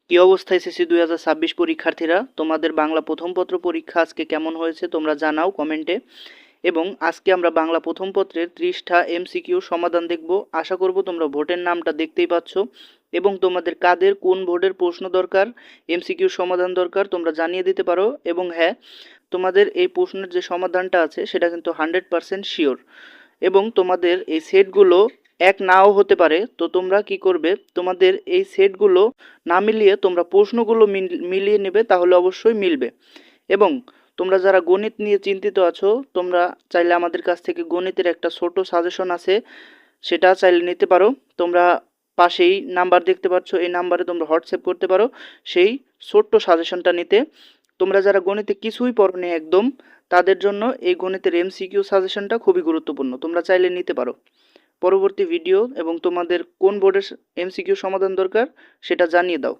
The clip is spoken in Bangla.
কি অবস্থা এসএসসি 2026 পরীক্ষার্থীরা, তোমাদের বাংলা প্রথম পত্র পরীক্ষা আজকে কেমন হয়েছে তোমরা জানাও কমেন্টে। এবং আজকে আমরা বাংলা প্রথম পত্রের 30টা এমসিকিউ সমাধান দেখব। আশা করব তোমরা ভোটের নামটা দেখতেই পাচ্ছ এবং তোমাদের কাদের কোন বোর্ডের প্রশ্ন দরকার, এমসিকিউ সমাধান দরকার তোমরা জানিয়ে দিতে পারো। এবং হ্যাঁ, তোমাদের এই প্রশ্নের যে সমাধানটা আছে সেটা কিন্তু 100% শিওর। এবং তোমাদের এই সেটগুলো এক নাও হতে পারে, তো তোমরা কি করবে, তোমাদের এই সেটগুলো না মিলিয়ে তোমরা প্রশ্নগুলো মিলিয়ে নেবে, তাহলে অবশ্যই মিলবে। এবং তোমরা যারা গণিত নিয়ে চিন্তিত আছো, তোমরা চাইলে আমাদের কাছ থেকে গণিতের একটা ছোট সাজেশন আছে, সেটা চাইলে নিতে পারো। তোমরা পাশেই নাম্বার দেখতে পাচ্ছ, এই নাম্বারে তোমরা হোয়াটসঅ্যাপ করতে পারো সেই ছোট্ট সাজেশনটা নিতে। তোমরা যারা গণিতে কিছুই পড়োনি একদম, তাদের জন্য এই গণিতের এমসিকিউ সাজেশনটা খুবই গুরুত্বপূর্ণ, তোমরা চাইলে নিতে পারো। পরবর্তী ভিডিও এবং তোমাদের কোন বোর্ডের এমসিকিউ সমাধান দরকার সেটা জানিয়ে দাও।